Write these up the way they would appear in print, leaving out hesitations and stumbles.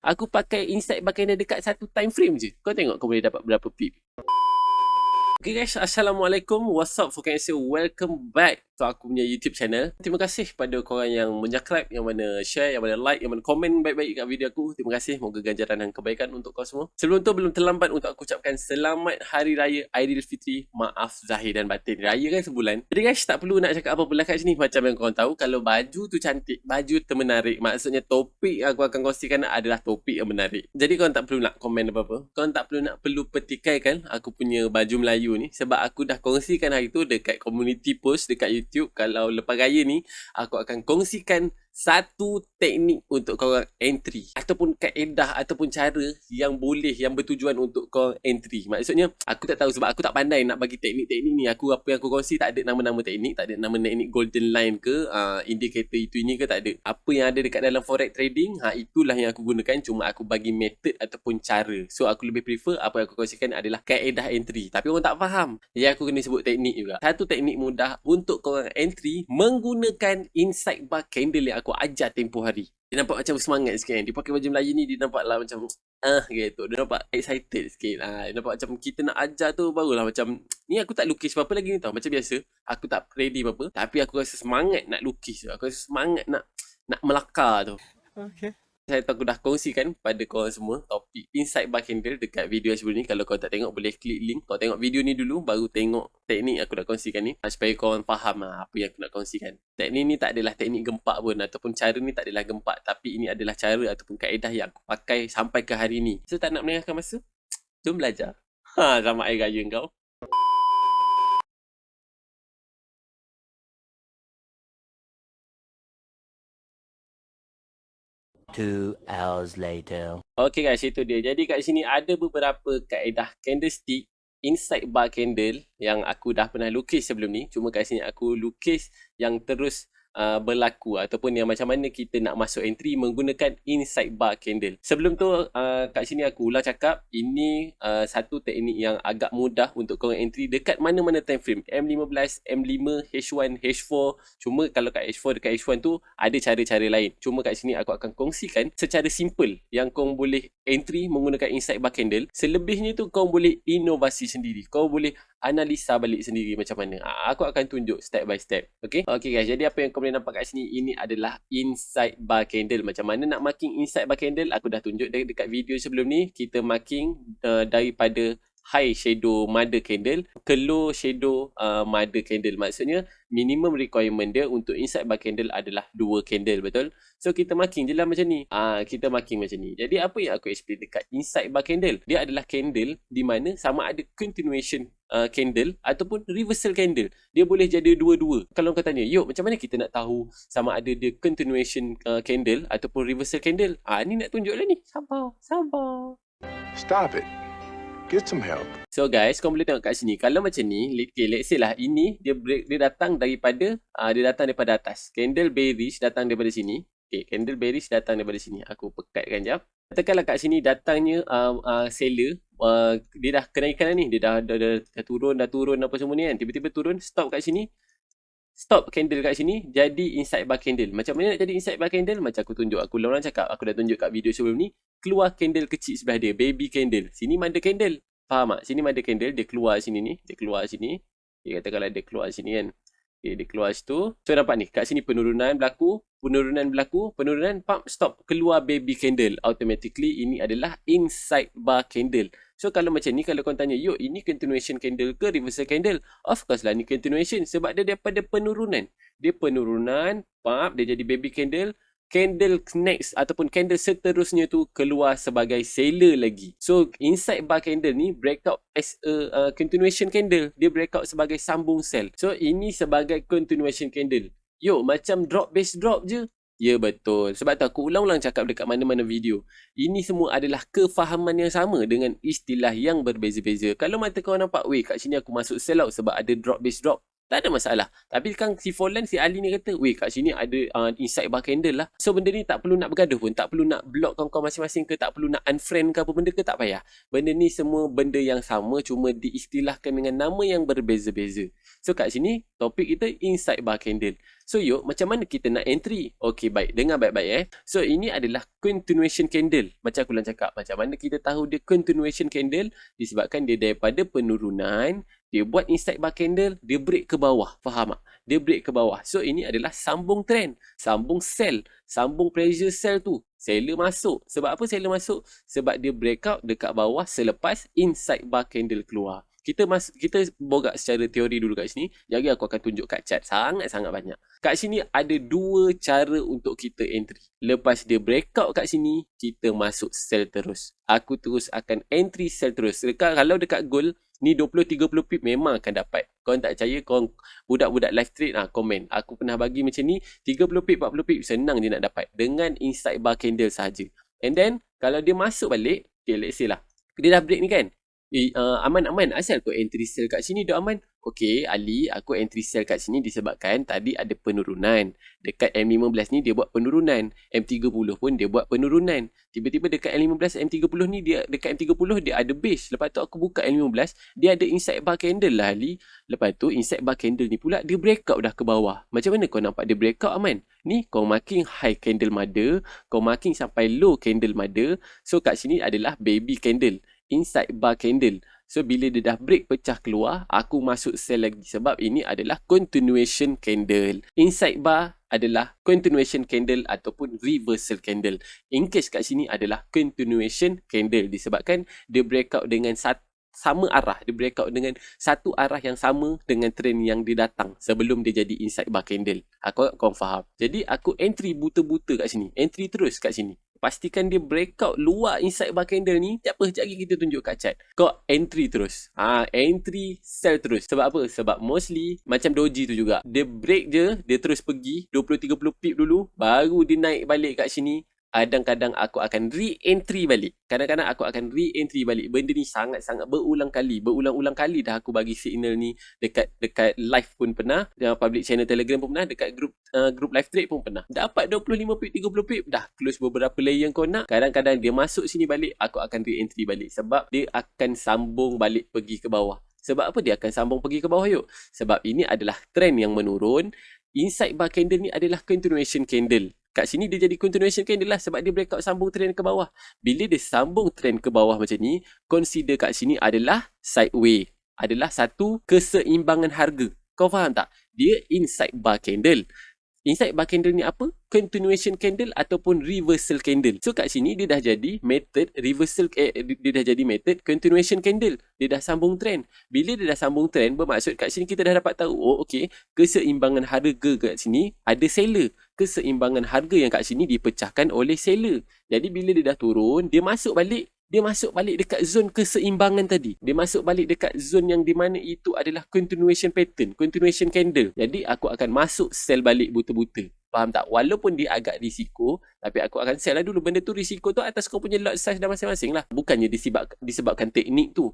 Aku pakai insight backender dekat satu time frame je. Kau tengok kau boleh dapat berapa pip. Okay guys, Assalamualaikum. What's up for cancer? Welcome back to aku punya YouTube channel. Terima kasih pada korang yang menyubscribe, yang mana share, yang mana like, yang mana komen baik-baik kat video aku. Terima kasih. Moga ganjaran dan kebaikan untuk kau semua. Sebelum tu belum terlambat untuk aku ucapkan selamat Hari Raya Aidilfitri. Maaf zahir dan batin. Raya kan sebulan. Jadi guys, tak perlu nak cakap apa-apa kat sini. Macam yang korang tahu, kalau baju tu cantik, baju tu menarik. Maksudnya topik aku akan kongsikan adalah topik yang menarik. Jadi korang tak perlu nak komen apa-apa. Korang tak perlu petikaikan aku punya baju Melayu ni, sebab aku dah kongsikan hari tu dekat community post dekat YouTube. Kalau lepas raya ni aku akan kongsikan satu teknik untuk korang entry ataupun kaedah ataupun cara yang boleh, yang bertujuan untuk korang entry. Maksudnya aku tak tahu sebab aku tak pandai nak bagi teknik-teknik ni. Apa yang aku kongsi tak ada nama-nama teknik, tak ada nama teknik golden line ke indicator itu ini ke, tak ada. Apa yang ada dekat dalam forex trading, itulah yang aku gunakan. Cuma aku bagi method ataupun cara. So aku lebih prefer apa yang aku kongsikan adalah kaedah entry. Tapi orang tak faham, ya aku kena sebut teknik juga. Satu teknik mudah untuk korang entry menggunakan insight bar candle yang aku ajar tempoh hari. Dia nampak macam semangat sikit kan. Dia pakai baju Melayu ni, dia nampak lah macam gitu. Dia nampak excited sikit. Dia nampak macam kita nak ajar tu barulah macam ni. Aku tak lukis apa-apa lagi ni tau. Macam biasa, aku tak ready apa-apa, tapi aku rasa semangat nak lukis. Aku rasa semangat nak melakar tu. Okay. Saya tahu aku dah kongsikan pada korang semua topik insight bar candle dekat video sebelum ni. Kalau kau tak tengok, boleh klik link. Kau tengok video ni dulu, baru tengok teknik aku dah kongsikan ni, supaya korang faham apa yang aku nak kongsikan. Teknik ni tak adalah teknik gempak pun, ataupun cara ni tak adalah gempak, tapi ini adalah cara ataupun kaedah yang aku pakai sampai ke hari ni. So tak nak melengahkan masa, jom belajar. Selamat Hari Raya kau. 2 hours later. Okay guys, itu dia. Jadi kat sini ada beberapa kaedah candlestick insight bar candle yang aku dah pernah lukis sebelum ni. Cuma kat sini aku lukis yang terus berlaku ataupun yang macam mana kita nak masuk entry menggunakan insight bar candle. Sebelum tu kat sini aku ulang cakap, ini satu teknik yang agak mudah untuk korang entry dekat mana-mana time frame, M15, M5, H1, H4. Cuma kalau kat H4 dekat H1 tu ada cara-cara lain. Cuma kat sini aku akan kongsikan secara simple yang korang boleh entry menggunakan insight bar candle. Selebihnya tu korang boleh inovasi sendiri. Kau boleh analisa balik sendiri macam mana. Aku akan tunjuk step by step. Okay guys, jadi apa yang kau boleh nampak kat sini, ini adalah insight bar candle. Macam mana nak marking insight bar candle, aku dah tunjuk dekat video sebelum ni. Kita marking daripada high shadow mother candle ke low shadow mother candle. Maksudnya minimum requirement dia untuk insight bar candle adalah 2 candle, betul? So kita marking je lah macam ni. Kita marking macam ni. Jadi apa yang aku explain dekat insight bar candle, dia adalah candle di mana sama ada continuation candle ataupun reversal candle. Dia boleh jadi dua-dua. Kalau kau tanya, Yok, macam mana kita nak tahu sama ada dia continuation candle ataupun reversal candle? Ni nak tunjuk lah ni. Sabar. Stop it. Get some help. So guys, kau boleh tengok kat sini. Kalau macam ni, let's say lah, ini dia datang daripada atas. Candle bearish datang daripada sini. Okay, candle bearish datang daripada sini. Aku pekatkan jap. Katakanlah kat sini datangnya seller, dia dah kenaikan ni, dia dah turun apa semua ni kan. Tiba-tiba turun, stop kat sini. Stop candle kat sini, jadi insight bar candle. Macam mana nak jadi insight bar candle? Macam aku tunjuk, aku orang cakap, aku dah tunjuk kat video sebelum ni. Keluar candle kecil sebelah dia, baby candle. Sini mother candle. Faham tak? Sini mother candle, dia keluar sini ni. Dia keluar sini. Dia katakanlah dia keluar sini kan. Okay, dia keluar situ. So nampak ni, kat sini penurunan berlaku, penurunan, pump, stop, keluar baby candle. Automatically ini adalah insight bar candle. So kalau macam ni, kalau kau tanya, Yok, ini continuation candle ke reversal candle? Of course lah ni continuation, sebab dia daripada penurunan. Dia penurunan, pump, dia jadi baby candle. Candle next ataupun candle seterusnya tu keluar sebagai seller lagi. So insight bar candle ni breakout as a continuation candle. Dia breakout sebagai sambung sell. So ini sebagai continuation candle. Yo, macam drop base drop je. Ya betul. Sebab tu aku ulang-ulang cakap dekat mana-mana video. Ini semua adalah kefahaman yang sama dengan istilah yang berbeza-beza. Kalau mata kau nampak, weh kat sini aku masuk sell out sebab ada drop base drop. Tak ada masalah. Tapi kan si Fulan, si Ali ni kata, weh kat sini ada inside bar candle lah. So benda ni tak perlu nak bergaduh pun. Tak perlu nak block kawan-kawan masing-masing ke. Tak perlu nak unfriend ke apa benda ke. Tak payah. Benda ni semua benda yang sama. Cuma diistilahkan dengan nama yang berbeza-beza. So kat sini topik kita inside bar candle. So yuk, macam mana kita nak entry? Okay, baik. Dengar baik-baik So ini adalah continuation candle. Macam aku cakap. Macam mana kita tahu dia continuation candle? Disebabkan dia daripada penurunan, dia buat inside bar candle, dia break ke bawah. Faham tak? Dia break ke bawah. So ini adalah sambung trend, sambung sell, sambung pressure sell tu. Seller masuk. Sebab apa seller masuk? Sebab dia breakout dekat bawah selepas inside bar candle keluar. Kita borak secara teori dulu kat sini. Jadi aku akan tunjuk kat chart. Sangat-sangat banyak. Kat sini ada dua cara untuk kita entry. Lepas dia breakout kat sini, kita masuk sell terus. Aku terus akan entry sell terus. Kalau dekat gold, ni 20-30 pip memang akan dapat. Korang tak percaya, korang budak-budak live trade komen. Aku pernah bagi macam ni, 30 pip, 40 pip, senang je nak dapat. Dengan inside bar candle sahaja. And then, kalau dia masuk balik, okay, let's say lah. Dia dah break ni kan? Aman-aman, asal kau entry sell kat sini dah aman. Okay, Ali, aku entry sell kat sini disebabkan tadi ada penurunan. Dekat M15 ni dia buat penurunan. M30 pun dia buat penurunan. Tiba-tiba dekat M15, M30 ni dia dekat M30 dia ada base. Lepas tu aku buka M15, dia ada inside bar candle lah Ali. Lepas tu inside bar candle ni pula dia breakout dah ke bawah. Macam mana kau nampak dia breakout aman? Ni kau marking high candle mother, kau marking sampai low candle mother. So kat sini adalah baby candle, inside bar candle. So bila dia dah break pecah keluar, aku masuk sell lagi sebab ini adalah continuation candle. Inside bar adalah continuation candle ataupun reversal candle. In case kat sini adalah continuation candle disebabkan dia breakout dengan sama arah. Dia breakout dengan satu arah yang sama dengan trend yang dia datang sebelum dia jadi inside bar candle. Kau faham? Jadi aku entry buta-buta kat sini. Entry terus kat sini. Pastikan dia breakout luar inside bar candle ni. Tak apa, sekejap lagi kita tunjuk kat chart. Kau entry terus. Entry, sell terus. Sebab apa? Sebab mostly macam doji tu juga. Dia break je, dia terus pergi 20-30 pip dulu, baru dia naik balik kat sini. Kadang-kadang aku akan re-entry balik. Kadang-kadang aku akan re-entry balik. Benda ni sangat-sangat berulang kali. Berulang-ulang kali dah aku bagi signal ni dekat live pun pernah. Public channel Telegram pun pernah. Dekat group live trade pun pernah. Dapat 25 pip, 30 pip. Dah close beberapa layer yang kau nak. Kadang-kadang dia masuk sini balik. Aku akan re-entry balik. Sebab dia akan sambung balik pergi ke bawah. Sebab apa dia akan sambung pergi ke bawah yuk? Sebab ini adalah trend yang menurun. Inside bar candle ni adalah continuation candle. Kat sini dia jadi continuation candle lah sebab dia breakout sambung trend ke bawah. Bila dia sambung trend ke bawah macam ni, consider kat sini adalah sideway. Adalah satu keseimbangan harga. Kau faham tak? Dia inside bar candle. Inside bar candle ni apa? Continuation candle ataupun reversal candle. So kat sini dia dah jadi method reversal, dia dah jadi method continuation candle. Dia dah sambung trend. Bila dia dah sambung trend, bermaksud kat sini kita dah dapat tahu, oh okey, keseimbangan harga kat sini ada seller. Keseimbangan harga yang kat sini dipecahkan oleh seller. Jadi bila dia dah turun, dia masuk balik dekat zon keseimbangan tadi. Dia masuk balik dekat zon yang di mana itu adalah continuation pattern, continuation candle. Jadi aku akan masuk sell balik buta-buta. Faham tak? Walaupun dia agak risiko, tapi aku akan sell lah dulu. Benda tu risiko tu atas kau punya lot size dah masing-masing lah. Bukannya disebabkan teknik tu.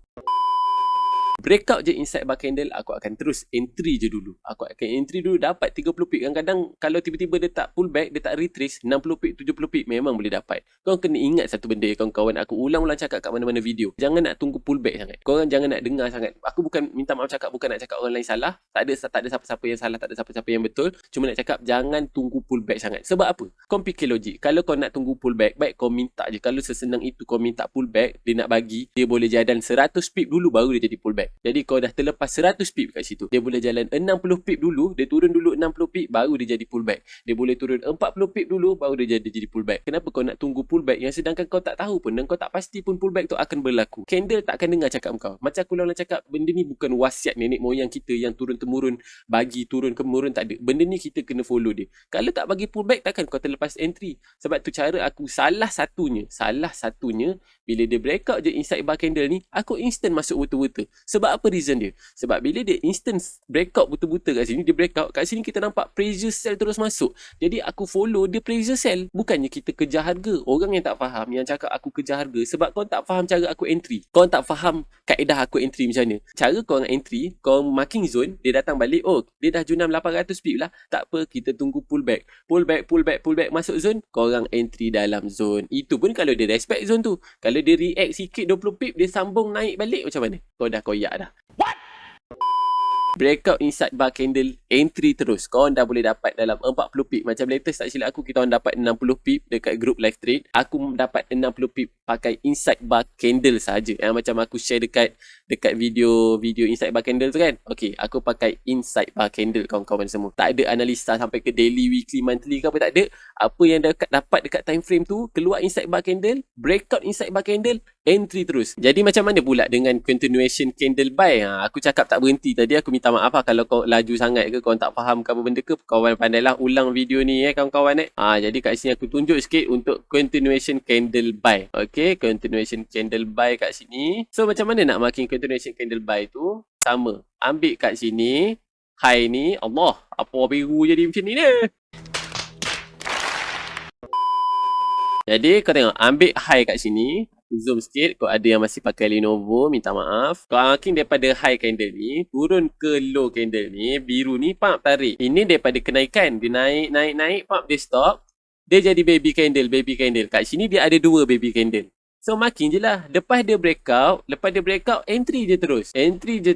Breakout je inside bar candle, aku akan terus entry je dulu. Aku akan entry dulu, dapat 30 pip. Kadang-kadang kalau tiba-tiba dia tak pull back, dia tak retrace, 60 pip, 70 pip memang boleh dapat. Kau kena ingat satu benda kawan-kawan. Aku ulang-ulang cakap kat mana-mana video. Jangan nak tunggu pull back sangat. Korang jangan nak dengar sangat. Aku bukan minta maaf cakap, bukan nak cakap orang lain salah. Tak ada siapa-siapa yang salah, tak ada siapa-siapa yang betul. Cuma nak cakap jangan tunggu pull back sangat. Sebab apa? Kau fikir logik. Kalau kau nak tunggu pull back, baik kau minta je. Kalau sesenang itu kau minta pull back, dia nak bagi, dia boleh jalan 100 pip dulu baru dia jadi pull back. Jadi kau dah terlepas 100 pip kat situ. Dia boleh jalan 60 pip dulu, dia turun dulu 60 pip baru dia jadi pullback. Dia boleh turun 40 pip dulu baru dia jadi pullback. Kenapa kau nak tunggu pullback yang sedangkan kau tak tahu pun dan kau tak pasti pun pullback tu akan berlaku. Candle tak akan dengar cakap kau. Macam aku lalu cakap, benda ni bukan wasiat nenek moyang kita yang turun-temurun bagi turun-temurun, tak ada. Benda ni kita kena follow dia. Kalau tak bagi pullback takkan kau terlepas entry. Sebab tu cara aku salah satunya bila dia breakout je inside bar candle ni, aku instant masuk betul-betul. Sebab Sebab apa reason dia? Sebab bila dia instant breakout buta-buta kat sini, dia breakout, kat sini kita nampak pressure sell terus masuk. Jadi aku follow dia pressure sell. Bukannya kita kejar harga. Orang yang tak faham, yang cakap aku kejar harga, sebab kau tak faham cara aku entry. Kau tak faham kaedah aku entry macam mana. Cara kau orang entry, kau marking zone, dia datang balik, oh dia dah junam 800 pip lah. Tak apa, kita tunggu pullback. Pullback, masuk zone, kau orang entry dalam zone. Itu pun kalau dia respect zone tu. Kalau dia react sikit 20 pip, dia sambung naik balik, macam mana? Kau dah koyak dah. Breakout inside bar candle, entry terus. Korang dah boleh dapat dalam 40 pip. Macam latest tak silap aku, kita orang dapat 60 pip dekat group live trade. Aku dapat 60 pip pakai inside bar candle saja. Yang macam aku share dekat video inside bar candle tu kan. Okay, aku pakai inside bar candle kawan-kawan semua. Tak ada analisa sampai ke daily, weekly, monthly ke apa, tak ada. Apa yang dapat dekat time frame tu, keluar inside bar candle, breakout inside bar candle, entry terus. Jadi macam mana pula dengan continuation candle buy? Aku cakap tak berhenti tadi, aku minta maaf lah kalau kau laju sangat ke, kau tak faham ke apa benda ke. Kawan pandailah ulang video ni kawan-kawan jadi kat sini aku tunjuk sikit untuk continuation candle buy. Okay, continuation candle buy kat sini. So macam mana nak marking continuation candle buy tu? Sama, ambil kat sini high ni. Allah, apa biru jadi macam ni ni. Jadi kau tengok, ambil high kat sini. Zoom sikit, kau ada yang masih pakai Lenovo, minta maaf. Kau marking daripada high candle ni, turun ke low candle ni, biru ni, pump tarik. Ini daripada kenaikan, dia naik, pump dia stop. Dia jadi baby candle. Kat sini dia ada dua baby candle. So marking je lah. Lepas dia breakout, entry je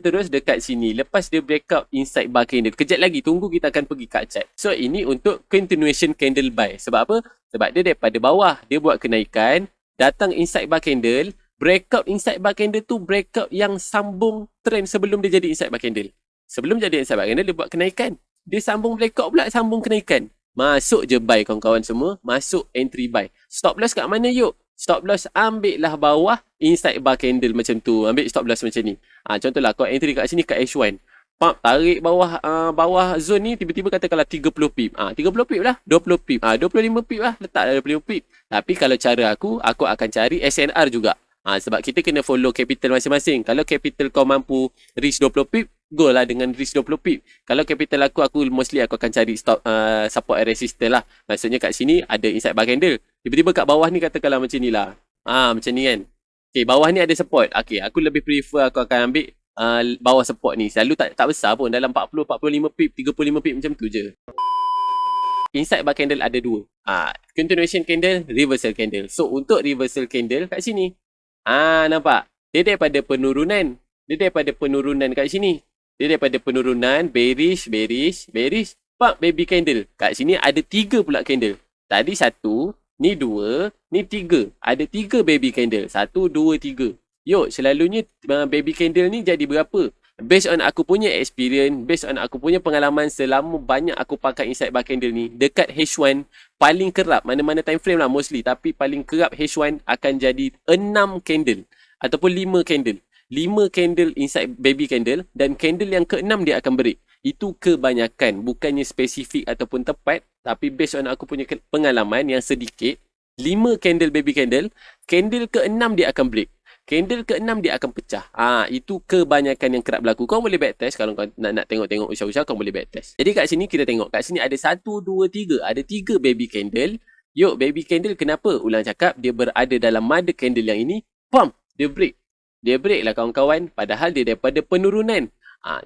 terus dekat sini. Lepas dia breakout inside bar candle. Kejap lagi, tunggu, kita akan pergi kat chart. So ini untuk continuation candle buy. Sebab apa? Sebab dia daripada bawah, dia buat kenaikan, datang inside bar candle, breakout inside bar candle tu breakout yang sambung trend sebelum dia jadi inside bar candle. Sebelum jadi inside bar candle, dia buat kenaikan. Dia sambung breakout pula, sambung kenaikan. Masuk je buy kawan-kawan semua. Masuk entry buy. Stop loss kat mana yuk? Stop loss ambil lah bawah inside bar candle macam tu. Ambil stop loss macam ni. Contohlah kau entry kat sini kat H1. Pump tarik bawah zone ni, tiba-tiba katakanlah 30 pip. 30 pip lah, 20 pip. 25 pip lah, letak 25 pip. Tapi kalau cara aku akan cari SNR juga. Sebab kita kena follow capital masing-masing. Kalau capital kau mampu reach 20 pip, go lah dengan reach 20 pip. Kalau capital aku mostly aku akan cari stop, support and resistance lah. Maksudnya kat sini ada inside bar candle. Tiba-tiba kat bawah ni katakanlah macam ni lah. Macam ni kan. Okay, bawah ni ada support. Okay, aku lebih prefer aku akan ambil bawah support ni. Selalu tak besar pun. Dalam 40, 45 pip, 35 pip macam tu je. Inside bar candle ada dua. Continuation candle, reversal candle. So, untuk reversal candle kat sini. Nampak? Dia daripada penurunan. Kat sini. Dia daripada penurunan, bearish. Pump baby candle. Kat sini ada 3 pula candle. Tadi 1, ni 2, ni 3. Ada 3 baby candle. 1, 2, 3. Yuk, selalunya baby candle ni jadi berapa? Based on aku punya experience, based on aku punya pengalaman selama banyak aku pakai inside bar candle ni, dekat H1 paling kerap, mana-mana time frame lah mostly, tapi paling kerap H1 akan jadi 6 candle ataupun 5 candle. 5 candle inside baby candle, dan candle yang ke-6 dia akan break. Itu kebanyakan, bukannya spesifik ataupun tepat, tapi based on aku punya pengalaman yang sedikit, 5 candle baby candle, candle ke-6 dia akan break. Candle ke-6 dia akan pecah. Itu kebanyakan yang kerap berlaku. Kau boleh backtest kalau kau nak tengok usah-usah, kau boleh backtest. Jadi kat sini kita tengok. Kat sini ada 1, 2, 3. Ada 3 baby candle. Yuk, baby candle kenapa? Ulang cakap, dia berada dalam mother candle yang ini. Pump! Dia break. Dia break lah kawan-kawan. Padahal dia daripada penurunan.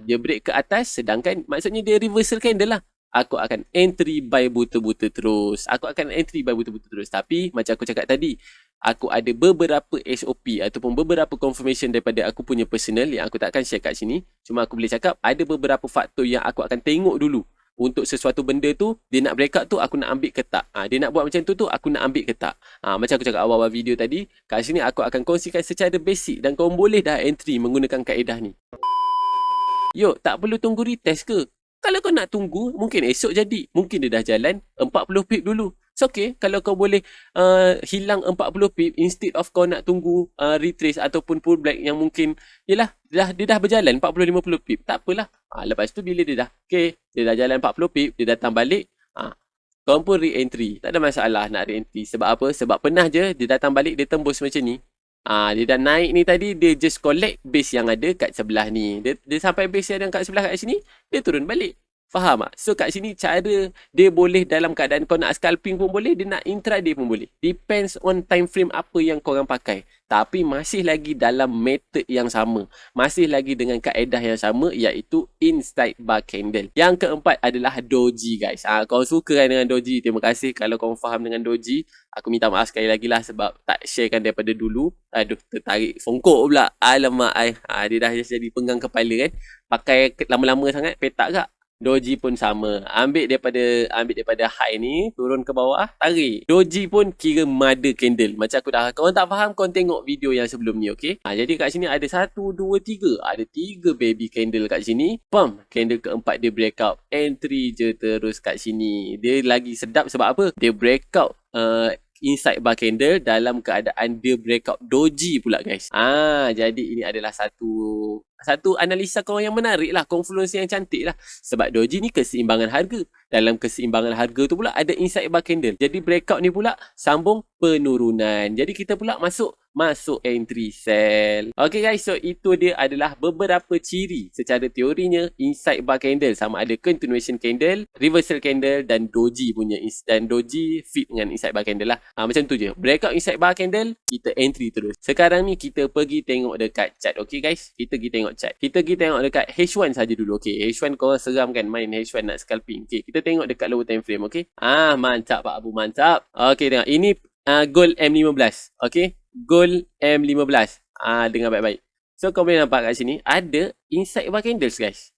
Dia break ke atas. Sedangkan maksudnya dia reversal candle lah. Aku akan entry buy buta-buta terus. Tapi macam aku cakap tadi, aku ada beberapa SOP ataupun beberapa confirmation daripada aku punya personal yang aku takkan share kat sini. Cuma aku boleh cakap ada beberapa faktor yang aku akan tengok dulu. Untuk sesuatu benda tu, dia nak break up tu, aku nak ambil ke tak. Dia nak buat macam tu, aku nak ambil ke tak. Macam aku cakap awal-awal video tadi, kat sini aku akan kongsikan secara basic dan kau boleh dah entry menggunakan kaedah ni. Yuk, tak perlu tunggu retest ke? Kalau kau nak tunggu, mungkin esok jadi. Mungkin dia dah jalan 40 pip dulu. It's okay. Kalau kau boleh hilang 40 pip instead of kau nak tunggu retrace ataupun pullback yang mungkin, yelah, dia dah berjalan 40-50 pip. Tak apalah. Lepas tu bila dia dah, okay, dia dah jalan 40 pip, dia datang balik, kau pun re-entry. Tak ada masalah nak re-entry. Sebab apa? Sebab pernah je dia datang balik, dia tembus macam ni. Dia dah naik ni tadi, dia just collect base yang ada kat sebelah ni. Dia sampai base yang ada kat sebelah kat sini, dia turun balik. Faham tak? So kat sini cara dia boleh dalam keadaan kau nak scalping pun boleh, dia nak intraday pun boleh. Depends on time frame apa yang korang pakai. Tapi masih lagi dalam method yang sama. Masih lagi dengan kaedah yang sama, iaitu inside bar candle. Yang keempat adalah doji, guys. Kau suka kan dengan doji? Terima kasih kalau kau faham dengan doji. Aku minta maaf sekali lagi lah sebab tak sharekan daripada dulu. Aduh, tertarik songkok pula. Alamak, dia dah jadi penggang kepala kan. Pakai lama-lama sangat, petak tak? Doji pun sama. Ambil daripada high ni, turun ke bawah, tarik. Doji pun kira mother candle. Macam aku dah, kau tak faham, kau tengok video yang sebelum ni, okay? Jadi kat sini ada 1, 2, 3. Ada 3 baby candle kat sini. Pam, candle keempat dia breakout. Entry je terus kat sini. Dia lagi sedap sebab apa? Dia breakout inside bar candle dalam keadaan dia breakout doji pula, guys. Jadi ini adalah satu analisa kau yang menarik lah, confluence yang cantik lah. Sebab doji ni keseimbangan harga. Dalam keseimbangan harga tu pula ada inside bar candle. Jadi breakout ni pula sambung penurunan. Jadi kita pula masuk entry sell. Okay guys, so itu dia adalah beberapa ciri secara teorinya inside bar candle, sama ada continuation candle, reversal candle dan doji punya, dan doji fit dengan inside bar candle lah. Macam tu je. Breakout inside bar candle, kita entry terus. Sekarang ni kita pergi tengok dekat chart. Okay guys, kita pergi tengok chart. Kita pergi tengok dekat H1 saja dulu. Okay, H1 korang seram kan main H1 nak scalping. Okay, kita tengok dekat lower time frame. Okay, mantap Pak Abu, mantap. Okay, tengok ini gold M15. Okay, gold M15. Dengar baik-baik. So kau boleh nampak kat sini ada inside bar candles, guys.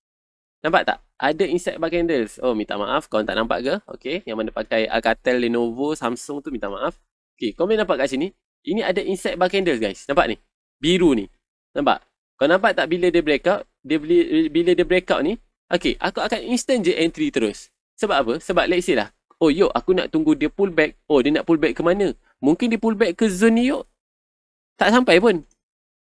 Nampak tak? Ada inside bar candles. Oh, minta maaf, kau tak nampak ke? Okay, yang mana pakai Alcatel, Lenovo, Samsung tu minta maaf. Okay, kau boleh nampak kat sini. Ini ada inside bar candles, guys. Nampak ni? Biru ni. Nampak? Kau nampak tak bila dia breakout? Bila dia breakout ni, okay, aku akan instant je entry terus. Sebab apa? Sebab let's say lah, oh yuk, aku nak tunggu dia pull back. Oh, dia nak pull back ke mana? Mungkin dia pull back ke zone ni yuk. Tak sampai pun.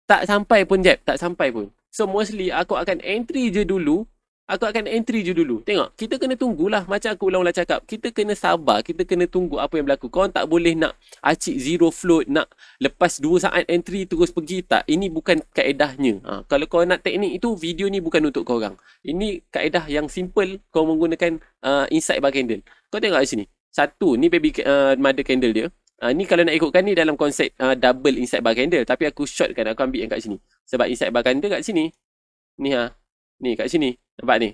Tak sampai pun, Jeb. Tak sampai pun. So, mostly aku akan entry je dulu. Tengok, kita kena tunggulah. Macam aku ulang-ulang cakap, kita kena sabar. Kita kena tunggu apa yang berlaku. Korang tak boleh nak acik zero float, nak lepas 2 saat entry terus pergi. Tak, ini bukan kaedahnya. Kalau kau nak teknik itu, video ni bukan untuk korang. Ini kaedah yang simple. Kau menggunakan inside bar candle. Kau tengok kat sini. Satu, ni baby mother candle dia. Ni kalau nak ikutkan ni dalam konsep double inside bar candle. Tapi aku shortkan, aku ambil yang kat sini. Sebab inside bar candle kat sini. Ni ni kat sini. Nampak ni?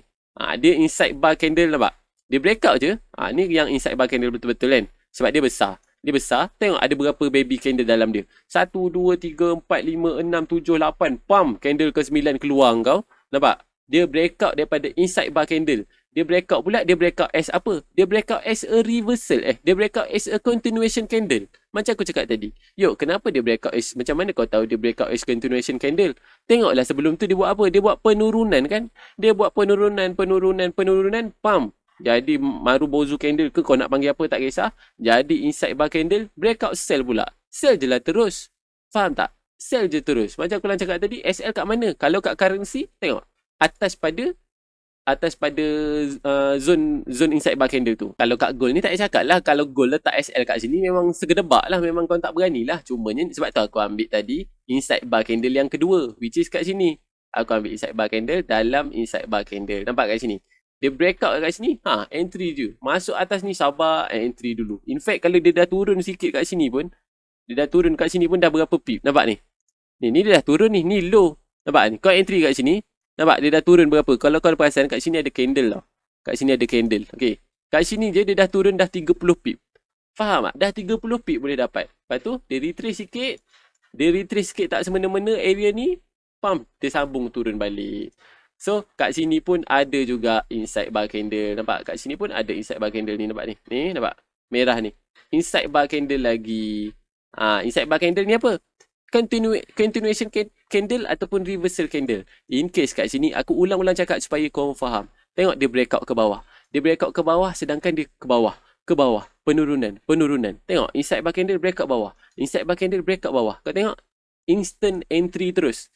Dia inside bar candle, nampak? Dia breakout je. Ni yang inside bar candle betul-betul kan? Sebab dia besar. Dia besar. Tengok ada berapa baby candle dalam dia. 1, 2, 3, 4, 5, 6, 7, 8. Pam! Candle ke-9 keluar kau. Nampak? Dia breakout daripada inside bar candle. Dia breakout pula, dia breakout as apa? Dia breakout as a reversal. Dia breakout as a continuation candle. Macam aku cakap tadi. Yuk, kenapa dia breakout as? Macam mana kau tahu dia breakout as continuation candle? Tengoklah sebelum tu dia buat apa? Dia buat penurunan kan? Dia buat penurunan. Pam! Jadi Marubozu candle ke kau nak panggil apa tak kisah. Jadi inside bar candle, breakout sell pula. Sell je lah terus. Faham tak? Sell je terus. Macam aku cakap tadi, SL kat mana? Kalau kat currency, tengok. Atas pada zone inside bar candle tu. Kalau kat gold ni tak payah cakap lah. Kalau gold letak SL kat sini memang segedebak lah. Memang kau tak berani lah. Cumanya sebab tu aku ambil tadi inside bar candle yang kedua, which is kat sini. Aku ambil inside bar candle dalam inside bar candle. Nampak kat sini? Dia breakout kat sini. Entry je. Masuk atas ni sabar entry dulu. In fact kalau dia dah turun sikit kat sini pun, dah berapa pip. Nampak ni? Ni dia dah turun ni. Ni low. Nampak ni? Kau entry kat sini. Nampak dia dah turun berapa? Kalau kau perasan kat sini ada candle tau. Kat sini ada candle. Okay. Kat sini je dia dah turun dah 30 pip. Faham tak? Dah 30 pip boleh dapat. Lepas tu dia retrace sikit. Tak semena-mena area ni. Pam. Dia sambung turun balik. So kat sini pun ada juga inside bar candle. Nampak? Kat sini pun ada inside bar candle ni. Nampak ni? Ni nampak? Merah ni. Inside bar candle lagi. Inside bar candle ni apa? Continuation candle ataupun reversal candle. In case kat sini aku ulang-ulang cakap supaya kau faham. Tengok dia breakout ke bawah. Dia breakout ke bawah sedangkan dia ke bawah. Penurunan. Tengok inside bar candle breakout bawah. Inside bar candle breakout bawah. Kau tengok instant entry terus.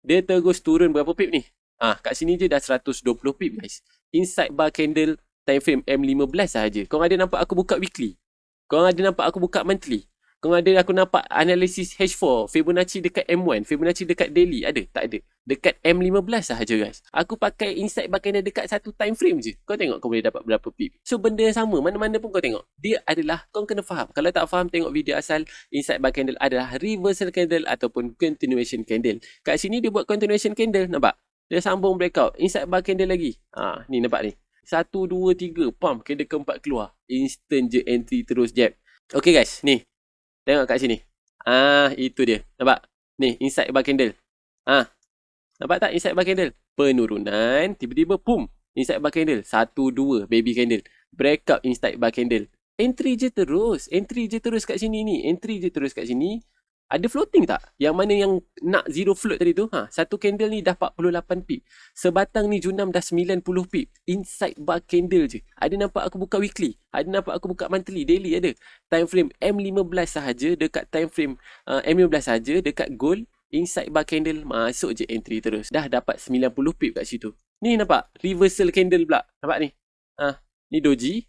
Dia terus turun berapa pip ni? Kat sini je dah 120 pip guys. Inside bar candle time frame M15 sahaja. Kau ada nampak aku buka weekly? Kau ada nampak aku buka monthly? Kau ada aku nampak analisis H4, Fibonacci dekat M1, Fibonacci dekat daily, ada? Tak ada. Dekat M15 sahaja guys. Aku pakai insight berkaitan dekat satu time frame je. Kau tengok kau boleh dapat berapa pip. So benda yang sama, mana-mana pun kau tengok. Dia adalah, kau kena faham. Kalau tak faham, tengok video asal. Insight bar candle adalah reversal candle ataupun continuation candle. Kat sini dia buat continuation candle, nampak? Dia sambung breakout. Insight bar candle lagi. Ni nampak ni. 1, 2, 3, pam. Candle keempat keluar. Instant je entry terus jab. Okay guys, ni. Tengok kat sini. Itu dia. Nampak? Ni, insight bar candle. Nampak tak insight bar candle? Penurunan, tiba-tiba pum. Insight bar candle. 1, 2, baby candle. Breakout insight bar candle. Entry je terus. Entry je terus kat sini ni. Entry je terus kat sini. Ada floating tak? Yang mana yang nak zero float tadi tu? Satu candle ni dah 48 pip. Sebatang ni junam dah 90 pip. Insight bar candle je. Ada nampak aku buka weekly. Ada nampak aku buka monthly, daily ada. Time frame M15 sahaja dekat time frame M15 sahaja dekat gold. Insight bar candle masuk je entry terus. Dah dapat 90 pip kat situ. Ni nampak? Reversal candle pula. Nampak ni? Ni doji.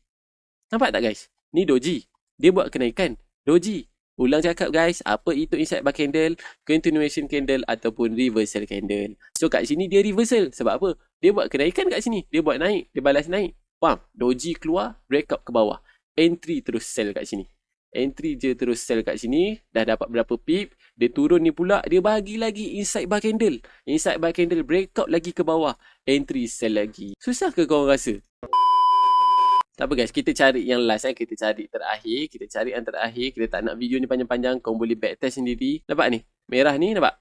Nampak tak guys? Ni doji. Dia buat kenaikan. Doji. Ulang cakap guys, apa itu insight bar candle, continuation candle ataupun reversal candle. So kat sini dia reversal. Sebab apa? Dia buat kenaikan kat sini. Dia buat naik. Dia balas naik. Pam. Doji keluar, breakout ke bawah. Entry terus sell kat sini. Entry je terus sell kat sini. Dah dapat berapa pip. Dia turun ni pula, dia bagi lagi insight bar candle. Insight bar candle breakout lagi ke bawah. Entry sell lagi. Susah ke korang rasa? Tak apa guys, kita cari yang last kita cari terakhir, kita cari yang terakhir. Kita tak nak video ni panjang-panjang, kau boleh backtest sendiri. Nampak ni? Merah ni nampak?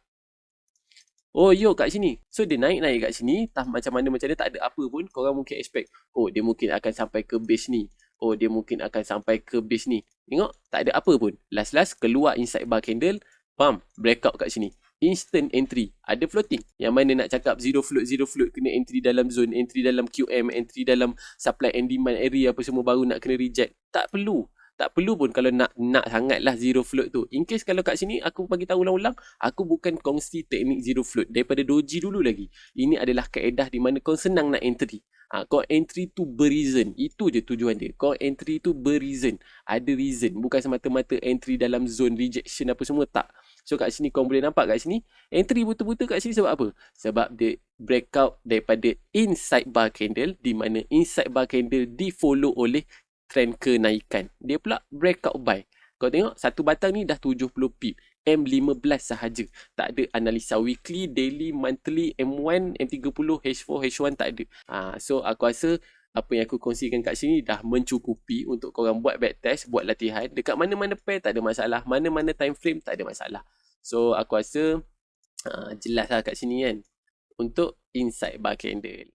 Oh yo kat sini. So dia naik-naik kat sini, macam mana tak ada apa pun. Korang mungkin expect, oh dia mungkin akan sampai ke base ni. Oh dia mungkin akan sampai ke base ni. Tengok, tak ada apa pun. Last-last keluar inside bar candle, pam, breakout kat sini. Instant entry. Ada floating. Yang mana nak cakap zero float, kena entry dalam zone, entry dalam QM, entry dalam supply and demand area apa semua baru nak kena reject. Tak perlu. Tak perlu pun kalau nak sangatlah zero float tu. In case kalau kat sini aku bagi tahu ulang-ulang, aku bukan kongsi teknik zero float daripada doji dulu lagi. Ini adalah kaedah di mana kau senang nak entry. Kau entry tu berreason. Itu je tujuan dia. Kau entry tu berreason. Ada reason. Bukan semata-mata entry dalam zone rejection apa semua. Tak. So kat sini kau boleh nampak kat sini. Entry betul-betul kat sini sebab apa? Sebab dia breakout daripada inside bar candle. Di mana inside bar candle di follow oleh trend kenaikan. Dia pula breakout buy. Kau tengok satu batang ni dah 70 pip. M15 sahaja. Tak ada analisa weekly, daily, monthly, M1, M30, H4, H1 tak ada. So aku rasa apa yang aku kongsikan kat sini dah mencukupi untuk korang buat backtest, buat latihan. Dekat mana-mana pair tak ada masalah. Mana-mana time frame tak ada masalah. So aku rasa jelas lah kat sini kan. Untuk inside bar candle.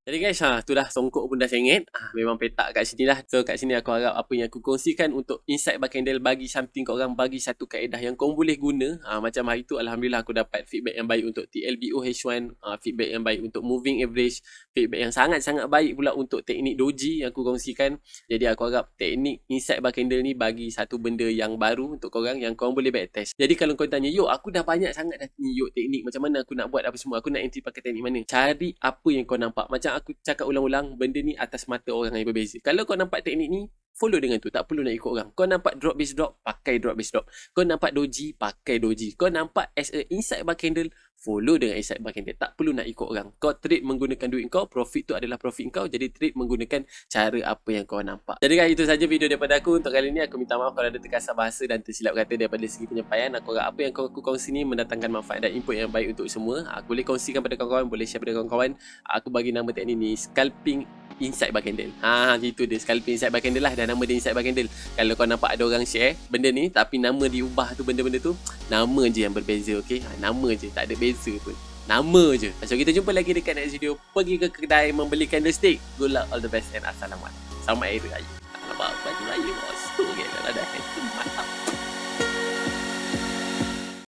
Jadi guys, tu dah songkok pun dah sengit. Memang petak kat sini lah. So kat sini aku harap apa yang aku kongsikan untuk inside bar candle bagi something korang, bagi satu kaedah yang korang boleh guna. Macam hari tu Alhamdulillah aku dapat feedback yang baik untuk TLBO H1, feedback yang baik untuk moving average, feedback yang sangat-sangat baik pula untuk teknik doji yang aku kongsikan. Jadi aku harap teknik inside bar candle ni bagi satu benda yang baru untuk korang yang korang boleh backtest. Jadi kalau korang tanya, yo aku dah banyak sangat dah ni yo teknik, macam mana aku nak buat apa semua, aku nak entry pakai teknik mana? Cari apa yang kau nampak. Macam aku cakap ulang-ulang, benda ni atas mata orang yang berbeza. Kalau kau nampak teknik ni, follow dengan tu. Tak perlu nak ikut orang. Kau nampak drop base drop, pakai drop base drop. Kau nampak doji, pakai doji. Kau nampak as a inside bar candle, follow dengan inside bar candle. Tak perlu nak ikut orang. Kau trade menggunakan duit kau, profit tu adalah profit kau. Jadi trade menggunakan cara apa yang kau nampak. Jadi guys, itu saja video daripada aku untuk kali ni. Aku minta maaf kalau ada terkasar bahasa dan tersilap kata daripada segi penyampaian. Aku harap apa yang aku kongsi ni mendatangkan manfaat dan input yang baik untuk semua. Aku boleh kongsikan pada kawan-kawan, boleh share pada kawan-kawan. Aku bagi nama teknik ni scalping inside bar candle. Itu dia, scalping inside bar candle lah. Dan nama dia inside bar candle. Kalau kau nampak ada orang share benda ni tapi nama diubah tu, benda-benda tu, nama je yang berbeza, okey? Nama je, tak ada beza pun. Nama je. So kita jumpa lagi dekat next video. Pergi ke kedai membeli candlestick. Good luck, all the best and assalamualaikum. Selamat Hari Raya. Selamat baju raya bos. Okey, dah dah. Mantap.